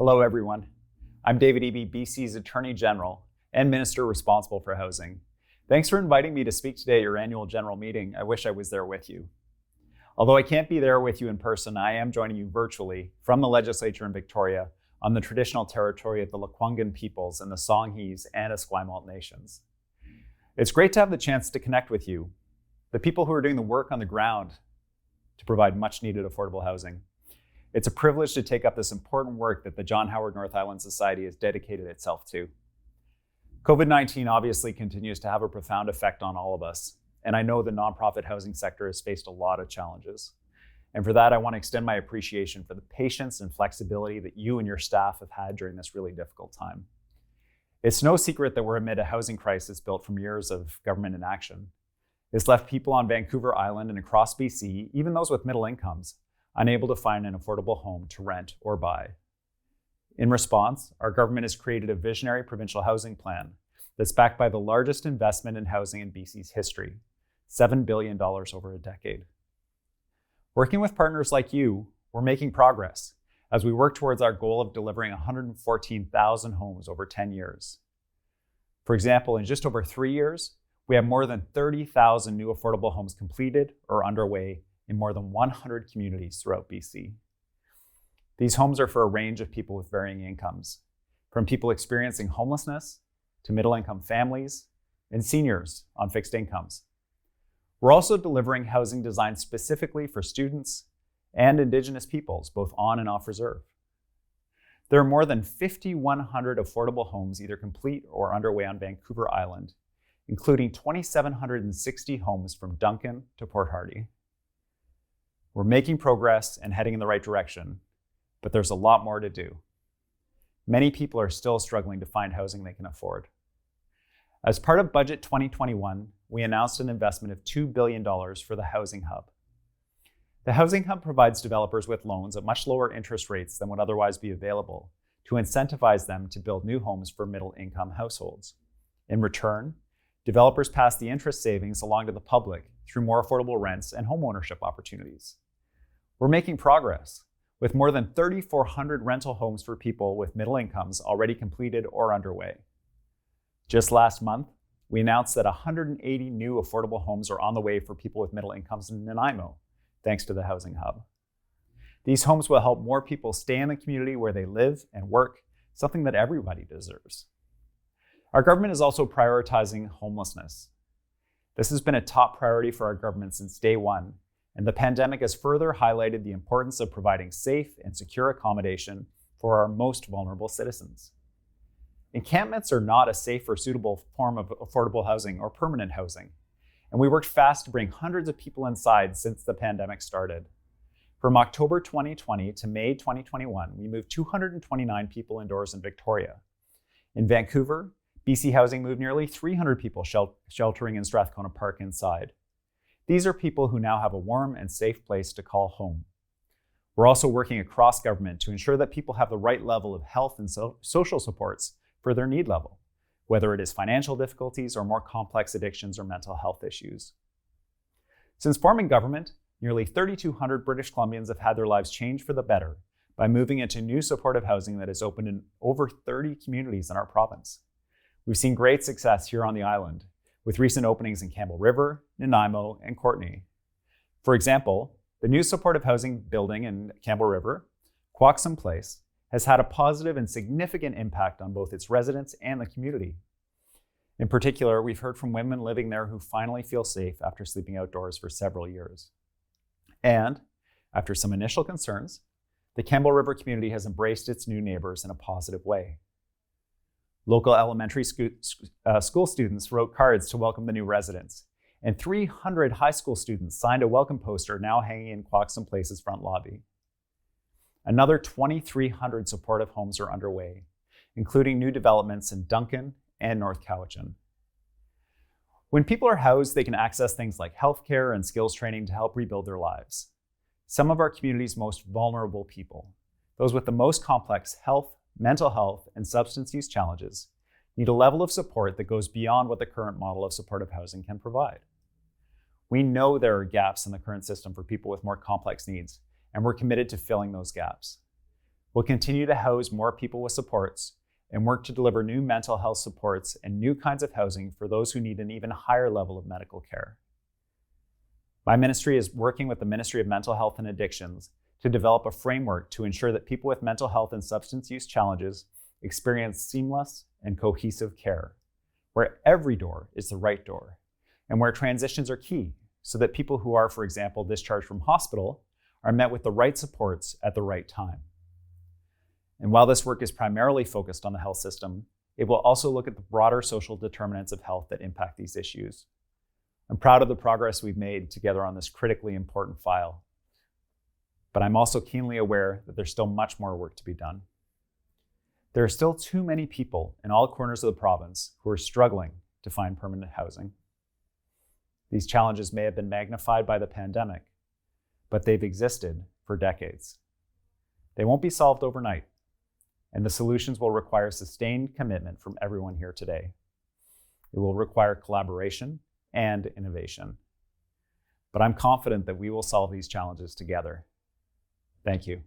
Hello, everyone. I'm David Eby, BC's Attorney General and Minister responsible for housing. Thanks for inviting me to speak today at your annual general meeting. I wish I was there with you. Although I can't be there with you in person, I am joining you virtually from the legislature in Victoria on the traditional territory of the Lekwungen peoples and the Songhees and Esquimalt nations. It's great to have the chance to connect with you, the people who are doing the work on the ground to provide much needed affordable housing. It's a privilege to take up this important work that the John Howard North Island Society has dedicated itself to. COVID-19 obviously continues to have a profound effect on all of us, and I know the nonprofit housing sector has faced a lot of challenges. And for that, I want to extend my appreciation for the patience and flexibility that you and your staff have had during this really difficult time. It's no secret that we're amid a housing crisis built from years of government inaction. It's left people on Vancouver Island and across BC, even those with middle incomes, unable to find an affordable home to rent or buy. In response, our government has created a visionary provincial housing plan that's backed by the largest investment in housing in BC's history, $7 billion over a decade. Working with partners like you, we're making progress as we work towards our goal of delivering 114,000 homes over 10 years. For example, in just over 3 years, we have more than 30,000 new affordable homes completed or underway in more than 100 communities throughout BC. These homes are for a range of people with varying incomes, from people experiencing homelessness to middle-income families and seniors on fixed incomes. We're also delivering housing designed specifically for students and Indigenous peoples, both on and off reserve. There are more than 5,100 affordable homes either complete or underway on Vancouver Island, including 2,760 homes from Duncan to Port Hardy. We're making progress and heading in the right direction, but there's a lot more to do. Many people are still struggling to find housing they can afford. As part of Budget 2021, we announced an investment of $2 billion for the Housing Hub. The Housing Hub provides developers with loans at much lower interest rates than would otherwise be available to incentivize them to build new homes for middle-income households. In return, developers pass the interest savings along to the public through more affordable rents and homeownership opportunities. We're making progress, with more than 3,400 rental homes for people with middle incomes already completed or underway. Just last month, we announced that 180 new affordable homes are on the way for people with middle incomes in Nanaimo, thanks to the Housing Hub. These homes will help more people stay in the community where they live and work, something that everybody deserves. Our government is also prioritizing homelessness. This has been a top priority for our government since day one, and the pandemic has further highlighted the importance of providing safe and secure accommodation for our most vulnerable citizens. Encampments are not a safe or suitable form of affordable housing or permanent housing, and we worked fast to bring hundreds of people inside since the pandemic started. From October 2020 to May 2021, we moved 229 people indoors in Victoria. In Vancouver, BC Housing moved nearly 300 people sheltering in Strathcona Park inside. These are people who now have a warm and safe place to call home. We're also working across government to ensure that people have the right level of health and social supports for their need level, whether it is financial difficulties or more complex addictions or mental health issues. Since forming government, nearly 3,200 British Columbians have had their lives changed for the better by moving into new supportive housing that is opened in over 30 communities in our province. We've seen great success here on the island, with recent openings in Campbell River, Nanaimo, and Courtenay. For example, the new supportive housing building in Campbell River, Quoxum Place, has had a positive and significant impact on both its residents and the community. In particular, we've heard from women living there who finally feel safe after sleeping outdoors for several years. And after some initial concerns, the Campbell River community has embraced its new neighbors in a positive way. Local elementary school students wrote cards to welcome the new residents, and 300 high school students signed a welcome poster now hanging in Quoxum Place's front lobby. Another 2,300 supportive homes are underway, including new developments in Duncan and North Cowichan. When people are housed, they can access things like healthcare and skills training to help rebuild their lives. Some of our community's most vulnerable people, those with the most complex health, mental health, and substance use challenges, need a level of support that goes beyond what the current model of supportive housing can provide. We know there are gaps in the current system for people with more complex needs, and we're committed to filling those gaps. We'll continue to house more people with supports and work to deliver new mental health supports and new kinds of housing for those who need an even higher level of medical care. My ministry is working with the Ministry of Mental Health and Addictions to develop a framework to ensure that people with mental health and substance use challenges experience seamless and cohesive care, where every door is the right door, and where transitions are key so that people who are, for example, discharged from hospital are met with the right supports at the right time. And while this work is primarily focused on the health system, it will also look at the broader social determinants of health that impact these issues. I'm proud of the progress we've made together on this critically important file, but I'm also keenly aware that there's still much more work to be done. There are still too many people in all corners of the province who are struggling to find permanent housing. These challenges may have been magnified by the pandemic, but they've existed for decades. They won't be solved overnight, and the solutions will require sustained commitment from everyone here today. It will require collaboration and innovation. But I'm confident that we will solve these challenges together. Thank you.